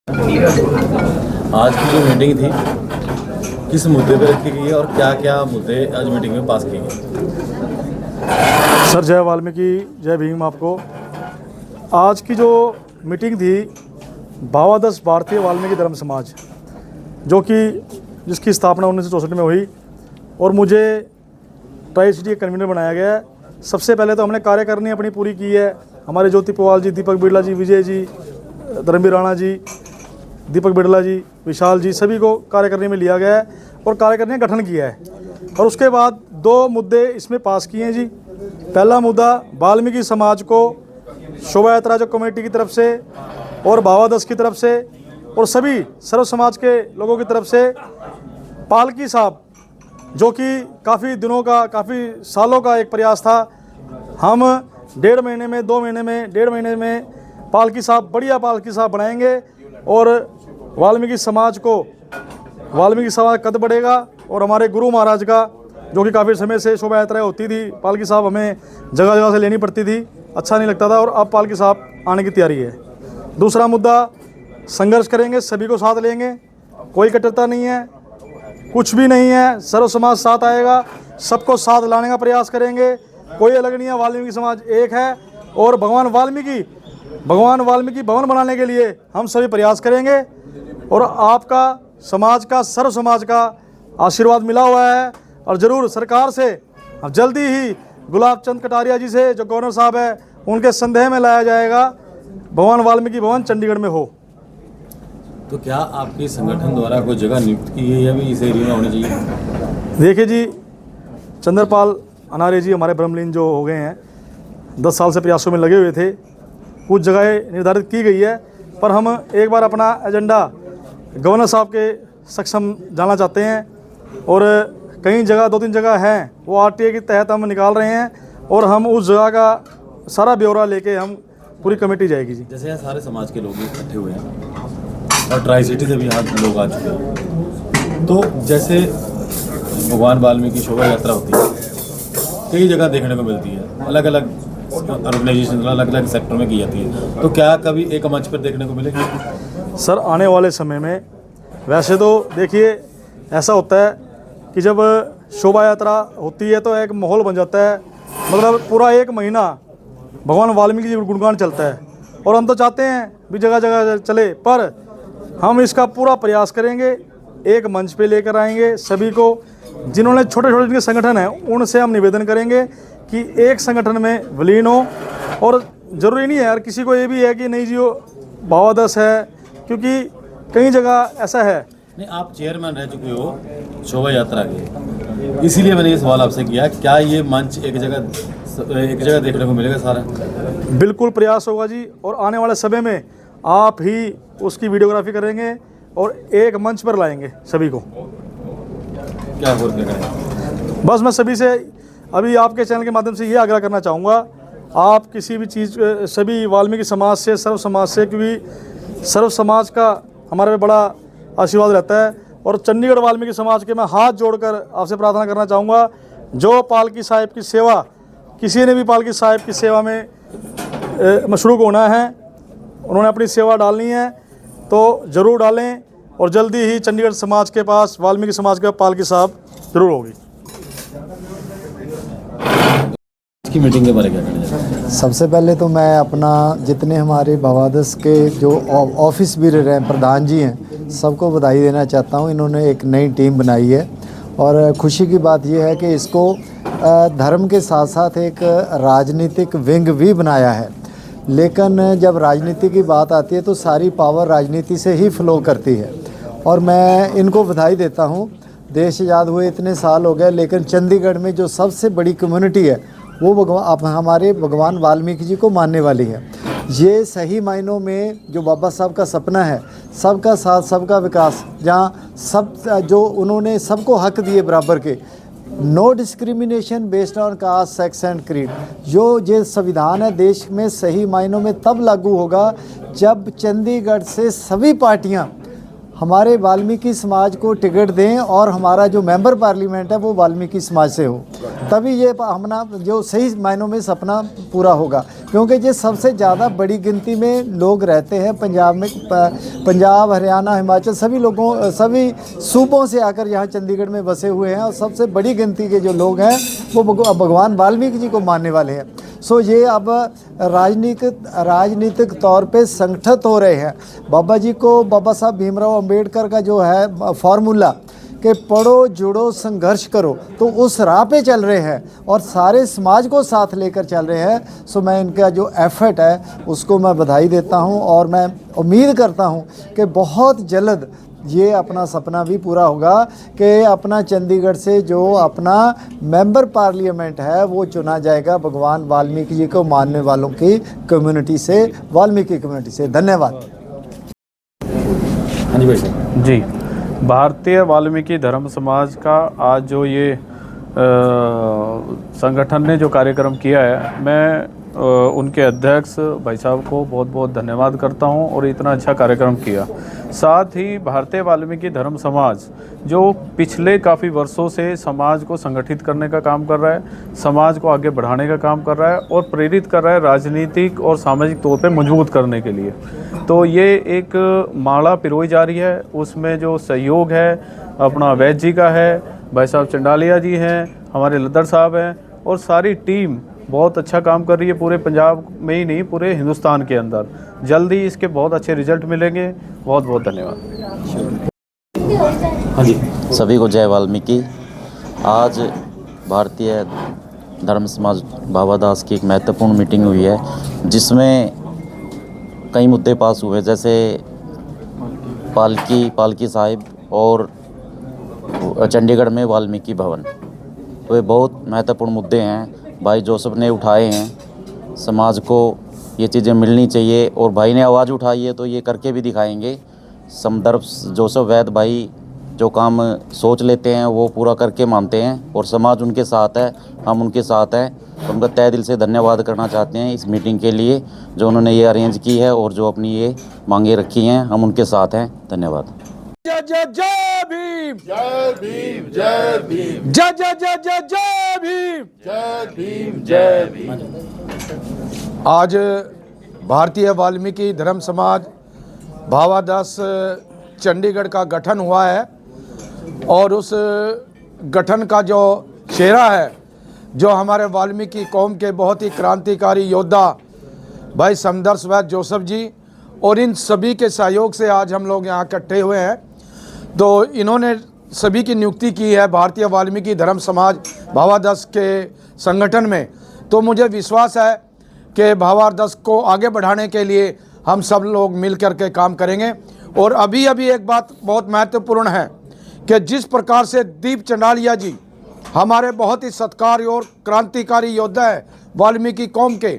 आज की जो मीटिंग थी किस मुद्दे पर रखी गई है और क्या क्या मुद्दे आज मीटिंग में पास किए गए? सर जय वाल्मीकि, जय भीम। आपको आज की जो मीटिंग थी भावादश भारतीय वाल्मीकि धर्म समाज, जिसकी स्थापना 1964 में हुई और मुझे ट्राई सिटी का कन्वीनर बनाया गया है। सबसे पहले तो हमने कार्यकारिणी अपनी पूरी की है। हमारे ज्योति पवाल जी, दीपक बिड़ला जी, विजय जी, धर्मवीर राणा जी, दीपक बिड़ला जी, विशाल जी, सभी को कार्यकारिणी में लिया गया है और कार्यकारिणी गठन किया है। और उसके बाद दो मुद्दे इसमें पास किए हैं जी। पहला मुद्दा, वाल्मीकि समाज को शोभा यात्रा जो कमेटी की तरफ से और भावादश की तरफ से और सभी सर्व समाज के लोगों की तरफ से पालकी साहब, जो कि काफ़ी दिनों का, काफ़ी सालों का एक प्रयास था। हम 1.5 महीने में, 2 महीने में, 1.5 महीने में पालकी साहब, बढ़िया पालकी साहब बनाएंगे और वाल्मीकि समाज कद बढ़ेगा। और हमारे गुरु महाराज का, जो कि काफ़ी समय से शोभा यात्राएँ होती थी, पालकी साहब हमें जगह जगह से लेनी पड़ती थी, अच्छा नहीं लगता था, और अब पालकी साहब आने की तैयारी है। दूसरा मुद्दा, संघर्ष करेंगे, सभी को साथ लेंगे, कोई कट्टरता नहीं है, कुछ भी नहीं है, सर्व समाज साथ आएगा, सबको साथ लाने का प्रयास करेंगे, कोई अलग नहीं है, वाल्मीकि समाज एक है। और भगवान वाल्मीकि भवन बनाने के लिए हम सभी प्रयास करेंगे। और आपका, समाज का, सर्व समाज का आशीर्वाद मिला हुआ है और ज़रूर सरकार से अब जल्दी ही गुलाब चंद कटारिया जी से, जो गवर्नर साहब है, उनके संदेह में लाया जाएगा, भगवान वाल्मीकि भवन चंडीगढ़ में हो। तो क्या आपके संगठन द्वारा कोई जगह नियुक्त की है या भी इस एरिया में होनी चाहिए? देखिए जी, चंद्रपाल अनारे जी हमारे ब्रह्मलीन जो हो गए हैं, 10 साल से प्रयासों में लगे हुए थे। कुछ जगहें निर्धारित की गई है, पर हम एक बार अपना एजेंडा गवर्नर साहब के सक्षम जाना चाहते हैं। और कई जगह, 2-3 जगह हैं, वो आरटीए के तहत हम निकाल रहे हैं और हम उस जगह का सारा ब्यौरा लेके हम पूरी कमेटी जाएगी जी। जैसे यहाँ सारे समाज के लोग इकट्ठे हुए हैं और ट्राई सिटी से भी यहाँ लोग आ चुके हैं, तो जैसे भगवान वाल्मीकि शोभा यात्रा होती है, कई जगह देखने को मिलती है, अलग अलग ऑर्गेनाइजेशन, अलग अलग सेक्टर में की जाती है, तो क्या कभी एक मंच पर देखने को मिलेगी? सर आने वाले समय में, वैसे तो देखिए ऐसा होता है कि जब शोभा यात्रा होती है तो एक माहौल बन जाता है, मतलब पूरा 1 महीना भगवान वाल्मीकि जी गुणगान चलता है। और हम तो चाहते हैं भी जगह जगह चले, पर हम इसका पूरा प्रयास करेंगे, एक मंच पे लेकर आएंगे सभी को। जिन्होंने छोटे छोटे जिनके संगठन हैं, उनसे हम निवेदन करेंगे कि एक संगठन में विलीन हो। और ज़रूरी नहीं है यार, किसी को ये भी है कि नहीं जी वो भावादश है, क्योंकि कई जगह ऐसा है। नहीं, आप चेयरमैन रह चुके हो शोभा यात्रा के, इसीलिए मैंने ये सवाल आपसे किया, क्या ये मंच एक जगह देखने को मिलेगा सारा? बिल्कुल प्रयास होगा जी, और आने वाले समय में आप ही उसकी वीडियोग्राफी करेंगे और एक मंच पर लाएंगे सभी को। क्या करेंगे? बस मैं सभी से अभी आपके चैनल के माध्यम से ये आग्रह करना चाहूँगा, आप किसी भी चीज़, सभी वाल्मीकि समाज से, सर्व समाज से, क्योंकि सर्व समाज का हमारे पे बड़ा आशीर्वाद रहता है। और चंडीगढ़ वाल्मीकि समाज के मैं हाथ जोड़कर आपसे प्रार्थना करना चाहूँगा, जो पालकी साहिब की सेवा, किसी ने भी पालकी साहिब की सेवा में मशरूक होना है, उन्होंने अपनी सेवा डालनी है, तो ज़रूर डालें। और जल्दी ही चंडीगढ़ समाज के पास, वाल्मीकि समाज के पालकी साहब ज़रूर होगी। की मीटिंग के बारे में क्या कहना चाहते हैं? सबसे पहले तो मैं अपना, जितने हमारे भावादश के जो ऑफिस भी रहे प्रधान जी हैं, सबको बधाई देना चाहता हूं। इन्होंने एक नई टीम बनाई है और खुशी की बात यह है कि इसको धर्म के साथ साथ एक राजनीतिक विंग भी बनाया है। लेकिन जब राजनीति की बात आती है तो सारी पावर राजनीति से ही फ्लो करती है, और मैं इनको बधाई देता हूँ। देश आज़ाद हुए इतने साल हो गए, लेकिन चंडीगढ़ में जो सबसे बड़ी कम्युनिटी है वो हमारे भगवान वाल्मीकि जी को मानने वाली है। ये सही मायनों में जो बाबा साहब का सपना है, सबका साथ सबका विकास, जहाँ सब, जो उन्होंने सबको हक दिए बराबर के, no discrimination based on caste, sex and creed, जो ये संविधान है देश में सही मायनों में तब लागू होगा जब चंडीगढ़ से सभी पार्टियाँ हमारे वाल्मीकि समाज को टिकट दें और हमारा जो मेंबर पार्लियामेंट है वो वाल्मीकि समाज से हो, तभी ये हमारा जो सही मायनों में सपना पूरा होगा। क्योंकि ये सबसे ज़्यादा बड़ी गिनती में लोग रहते हैं पंजाब में। पंजाब, हरियाणा, हिमाचल सभी सूबों से आकर यहाँ चंडीगढ़ में बसे हुए हैं और सबसे बड़ी गिनती के जो लोग हैं वो भगवान वाल्मीकि जी को मानने वाले हैं। सो ये अब राजनीतिक तौर पे संगठित हो रहे हैं। बाबा जी को, बाबा साहब भीमराव अंबेडकर का जो है फार्मूला कि पढ़ो, जुड़ो, संघर्ष करो, तो उस राह पे चल रहे हैं और सारे समाज को साथ लेकर चल रहे हैं। सो मैं इनका जो एफर्ट है उसको मैं बधाई देता हूं और मैं उम्मीद करता हूं कि बहुत जल्द ये अपना सपना भी पूरा होगा कि अपना चंडीगढ़ से जो अपना मेंबर पार्लियामेंट है वो चुना जाएगा भगवान वाल्मीकि जी को मानने वालों की कम्युनिटी से, वाल्मीकि कम्युनिटी से। धन्यवाद। हाँ जी भाई साहब। जी, भारतीय वाल्मीकि धर्म समाज का आज जो ये संगठन ने जो कार्यक्रम किया है, मैं उनके अध्यक्ष भाई साहब को बहुत बहुत धन्यवाद करता हूं और इतना अच्छा कार्यक्रम किया। साथ ही भारतीय वाल्मीकि धर्म समाज जो पिछले काफ़ी वर्षों से समाज को संगठित करने का काम कर रहा है, समाज को आगे बढ़ाने का काम कर रहा है और प्रेरित कर रहा है राजनीतिक और सामाजिक तौर पे मजबूत करने के लिए। तो ये एक माला पिरोई जा रही है, उसमें जो सहयोग है अपना वैद्य जी का है, भाई साहब चंडालिया जी हैं, हमारे लद्दड़ साहब हैं और सारी टीम बहुत अच्छा काम कर रही है पूरे पंजाब में ही नहीं, पूरे हिंदुस्तान के अंदर। जल्दी इसके बहुत अच्छे रिजल्ट मिलेंगे। बहुत बहुत धन्यवाद। हाँ जी। सभी को जय वाल्मीकि। आज भारतीय धर्म समाज भावादास की एक महत्वपूर्ण मीटिंग हुई है जिसमें कई मुद्दे पास हुए, जैसे पालकी साहिब और चंडीगढ़ में वाल्मीकि भवन। तो ये बहुत महत्वपूर्ण मुद्दे हैं भाई जोसेफ ने उठाए हैं। समाज को ये चीज़ें मिलनी चाहिए और भाई ने आवाज़ उठाई है तो ये करके भी दिखाएंगे। समदर्भ जोसेफ वैद्य भाई जो काम सोच लेते हैं वो पूरा करके मानते हैं और समाज उनके साथ है, हम उनके साथ हैं। तो उनका तहे दिल से धन्यवाद करना चाहते हैं इस मीटिंग के लिए जो उन्होंने ये अरेंज की है और जो अपनी ये मांगे रखी हैं, हम उनके साथ हैं। धन्यवाद। जय जय जय भीम, जय भीम, जय भीम, जय जय जय जय जय भीम, जय भीम, जय भीम। आज भारतीय वाल्मीकि धर्म समाज भावादास चंडीगढ़ का गठन हुआ है और उस गठन का जो चेहरा है, जो हमारे वाल्मीकि कौम के बहुत ही क्रांतिकारी योद्धा भाई समदर्भ वैद्य जोसेफ जी और इन सभी के सहयोग से आज हम लोग यहाँ इकट्ठे हुए हैं। तो इन्होंने सभी की नियुक्ति की है भारतीय वाल्मीकि धर्म समाज भावादास के संगठन में। तो मुझे विश्वास है कि भावादास को आगे बढ़ाने के लिए हम सब लोग मिल कर के काम करेंगे। और अभी एक बात बहुत महत्वपूर्ण है कि जिस प्रकार से दीप चंडालिया जी हमारे बहुत ही सत्कार्य और क्रांतिकारी योद्धा है वाल्मीकि कौम के,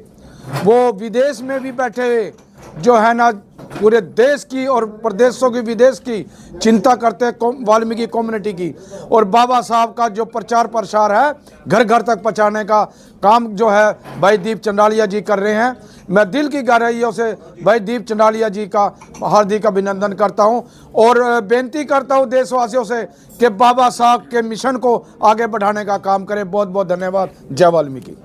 वो विदेश में भी बैठे हुए जो है ना पूरे देश की और प्रदेशों की विदेश की चिंता करते हैं वाल्मीकि कम्युनिटी की। और बाबा साहब का जो प्रचार प्रसार है घर घर तक पहुंचाने का काम जो है भाई दीप चंडालिया जी कर रहे हैं। मैं दिल की गहराइयों से भाई दीप चंडालिया जी का हार्दिक अभिनंदन करता हूं और बेनती करता हूं देशवासियों से कि बाबा साहब के मिशन को आगे बढ़ाने का काम करें। बहुत बहुत धन्यवाद। जय वाल्मीकि।